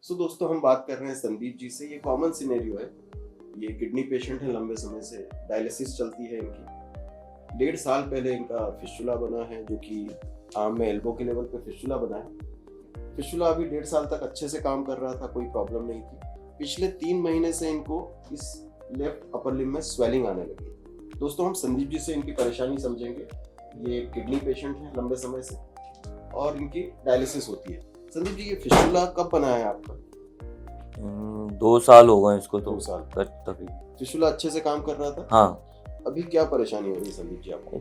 सो दोस्तों हम बात कर रहे हैं संदीप जी से। ये कॉमन सिनेरियो है। ये किडनी पेशेंट है, लंबे समय से डायलिसिस चलती है इनकी। 1.5 साल पहले इनका फिस्टुला बना है, जो कि आर्म में एल्बो के लेवल पे फिस्टुला बना है। फिस्टुला अभी 1.5 साल तक अच्छे से काम कर रहा था, कोई प्रॉब्लम नहीं थी। पिछले 3 महीने से इनको इस लेफ्ट अपर लिम्ब में स्वेलिंग आने लगी। दोस्तों हम संदीप जी से इनकी परेशानी समझेंगे। ये किडनी पेशेंट है लंबे समय से और इनकी डायलिसिस होती है। संदीप जी, ये फिस्टुला कब बना है आपका? 2 साल हो गए इसको। 2 साल तभी फिस्टुला अच्छे से काम कर रहा था। हाँ, अभी क्या परेशानी हो रही है संदीप जी आपको?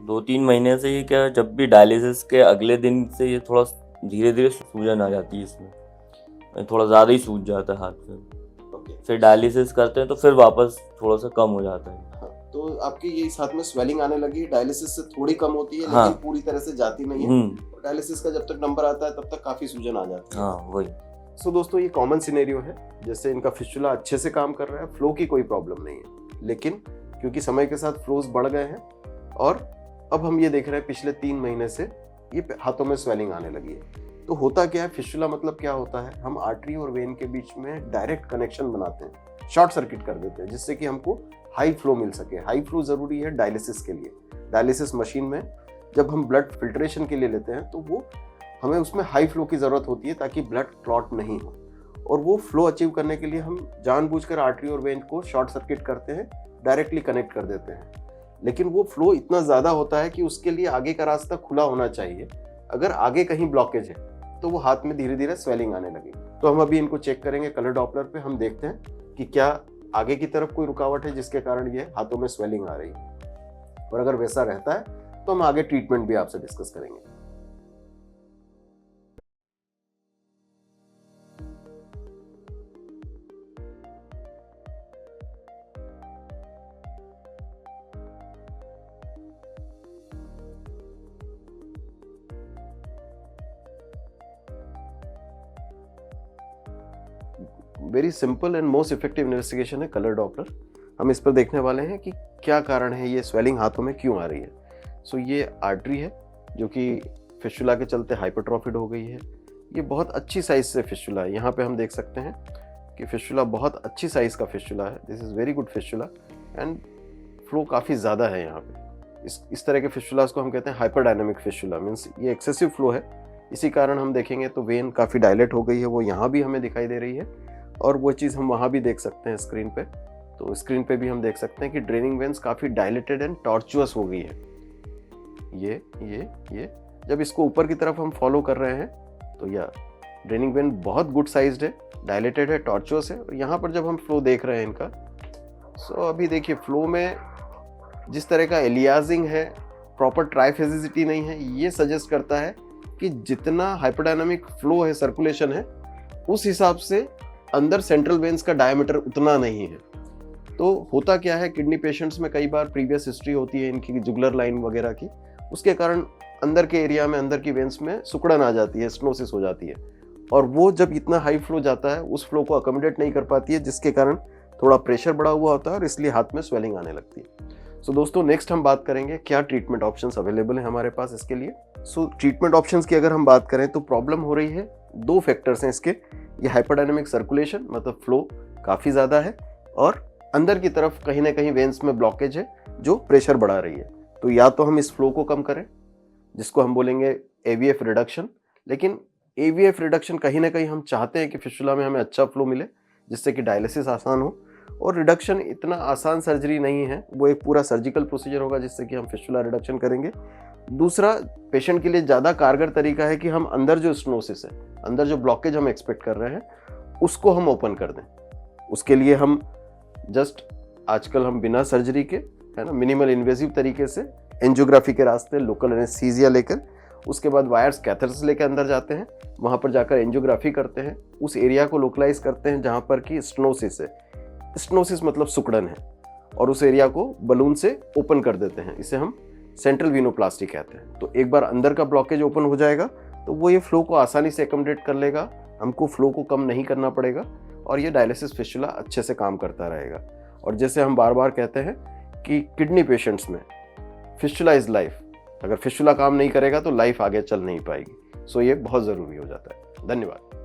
2-3 महीने से ये क्या, जब भी डायलिसिस के अगले दिन से ये थोड़ा धीरे धीरे सूजन आ जाती है इसमें, थोड़ा ज़्यादा ही सूज जाता है हाथ में। फिर डायलिसिस करते हैं तो फिर वापस थोड़ा सा कम हो जाता है। हाँ, तो आपके ये इस हाथ में स्वेलिंग आने लगी, डायलिसिस से थोड़ी कम होती है, हाँ, लेकिन पूरी तरह से जाती नहीं है। डायलिसिस का जब तक नंबर आता है तब तक काफी सूजन आ जाती है। हाँ, वही। सो दोस्तों ये कॉमन सिनेरियो है। जैसे इनका फिस्टुला अच्छे से काम कर रहा है, फ्लो की कोई प्रॉब्लम नहीं है, लेकिन क्योंकि समय के साथ फ्लोज बढ़ गए हैं और अब हम ये देख रहे हैं पिछले 3 महीने से ये हाथों में स्वेलिंग आने लगी है। तो होता क्या है, फिस्टुला मतलब क्या होता है, हम आर्टरी और वेन के बीच में डायरेक्ट कनेक्शन बनाते हैं, शॉर्ट सर्किट कर देते हैं, जिससे कि हमको हाई फ्लो मिल सके। हाई फ्लो जरूरी है डायलिसिस के लिए। डायलिसिस मशीन में जब हम ब्लड फिल्ट्रेशन के लिए लेते हैं तो वो हमें उसमें हाई फ्लो की ज़रूरत होती है, ताकि ब्लड क्लॉट नहीं हो। और वो फ्लो अचीव करने के लिए हम जानबूझकर आर्टरी और वेन को शॉर्ट सर्किट करते हैं, डायरेक्टली कनेक्ट कर देते हैं। लेकिन वो फ्लो इतना ज़्यादा होता है कि उसके लिए आगे का रास्ता खुला होना चाहिए। अगर आगे कहीं ब्लॉकेज है तो वो हाथ में धीरे धीरे स्वेलिंग आने लगेगी। तो हम अभी इनको चेक करेंगे कलर डॉपलर पे। हम देखते हैं कि क्या आगे की तरफ कोई रुकावट है जिसके कारण ये हाथों में स्वेलिंग आ रही है, और अगर वैसा रहता है तो हम आगे ट्रीटमेंट भी आपसे डिस्कस करेंगे। Very simple and most effective investigation है कलर डॉपलर। हम इस पर देखने वाले हैं कि क्या कारण है, ये स्वेलिंग हाथों में क्यों आ रही है। सो ये आर्टरी है जो कि फिस्टुला के चलते हाइपरट्रॉफिड हो गई है। ये बहुत अच्छी साइज से फिस्टुला है। यहाँ पे हम देख सकते हैं कि फिस्टुला बहुत अच्छी साइज का फिस्टुला है। This is very good fistula and flow काफ़ी ज़्यादा है यहाँ पे। इस तरह के फिस्टुलास को हम कहते हैं हाइपरडायनामिक फिस्टुला, मीन्स ये एक्सेसिव फ्लो है। इसी कारण हम देखेंगे तो वेन काफ़ी डायलेट हो गई है, वो यहाँ भी हमें दिखाई दे रही है, और वो चीज़ हम वहाँ भी देख सकते हैं स्क्रीन पे। तो स्क्रीन पे भी हम देख सकते हैं कि ड्रेनिंग वेन्स काफ़ी डायलेटेड एंड टॉर्चुअस हो गई है। ये जब इसको ऊपर की तरफ हम फॉलो कर रहे हैं तो यह ड्रेनिंग वेन बहुत गुड साइज्ड है, डायलेटेड है, टॉर्चुअस है। और यहाँ पर जब हम फ्लो देख रहे हैं इनका, सो अभी देखिए फ्लो में जिस तरह का एलियाजिंग है, प्रॉपर ट्राइफेजिसिटी नहीं है, ये सजेस्ट करता है कि जितना हाइपरडायनामिक फ्लो है, सर्कुलेशन है, उस हिसाब से अंदर सेंट्रल वेन्स का डायमीटर उतना नहीं है। तो होता क्या है, किडनी पेशेंट्स में कई बार प्रीवियस हिस्ट्री होती है इनकी जुगुलर लाइन वगैरह की, उसके कारण अंदर के एरिया में, अंदर की वेन्स में सिकुड़न आ जाती है, स्टेनोसिस हो जाती है, और वो जब इतना हाई फ्लो जाता है उस फ्लो को अकोमोडेट नहीं कर पाती है, जिसके कारण थोड़ा प्रेशर बढ़ा हुआ होता है और इसलिए हाथ में स्वेलिंग आने लगती है। सो दोस्तों नेक्स्ट हम बात करेंगे क्या ट्रीटमेंट ऑप्शंस अवेलेबल हैं हमारे पास इसके लिए। सो ट्रीटमेंट ऑप्शंस की अगर हम बात करें तो प्रॉब्लम हो रही है, 2 फैक्टर्स हैं इसके। ये हाइपरडायनामिक सर्कुलेशन, मतलब फ्लो काफ़ी ज़्यादा है, और अंदर की तरफ कहीं ना कहीं वेन्स में ब्लॉकेज है जो प्रेशर बढ़ा रही है। तो या तो हम इस फ्लो को कम करें, जिसको हम बोलेंगे AVF रिडक्शन। लेकिन AVF रिडक्शन कहीं ना कहीं हम चाहते हैं कि फिस्टुला में हमें अच्छा फ्लो मिले, जिससे कि डायलिसिस आसान हो। और रिडक्शन इतना आसान सर्जरी नहीं है, वो एक पूरा सर्जिकल प्रोसीजर होगा जिससे कि हम फिस्टुला रिडक्शन करेंगे। दूसरा, पेशेंट के लिए ज़्यादा कारगर तरीका है कि हम अंदर जो स्टेनोसिस है, अंदर जो ब्लॉकेज हम एक्सपेक्ट कर रहे हैं, उसको हम ओपन कर दें। उसके लिए हम जस्ट आजकल हम बिना सर्जरी के, है ना, मिनिमल इन्वेजिव तरीके से एंजियोग्राफी के रास्ते, लोकल एनेस्थीसिया लेकर, उसके बाद वायर्स, कैथर्स लेकर अंदर जाते हैं, वहाँ पर जाकर एंजियोग्राफी करते हैं, उस एरिया को लोकलाइज करते हैं जहाँ पर कि स्टेनोसिस है। स्टेनोसिस मतलब सिकुड़न है, और उस एरिया को बलून से ओपन कर देते हैं। इसे हम सेंट्रल वीनोप्लास्टी कहते हैं। तो एक बार अंदर का ब्लॉकेज ओपन हो जाएगा तो वो ये फ्लो को आसानी से एकोमोडेट कर लेगा, हमको फ्लो को कम नहीं करना पड़ेगा, और ये डायलिसिस फिस्टुला अच्छे से काम करता रहेगा। और जैसे हम बार बार कहते हैं कि किडनी पेशेंट्स में फिस्टुला इज लाइफ। अगर फिस्टुला काम नहीं करेगा तो लाइफ आगे चल नहीं पाएगी। सो ये बहुत ज़रूरी हो जाता है। धन्यवाद।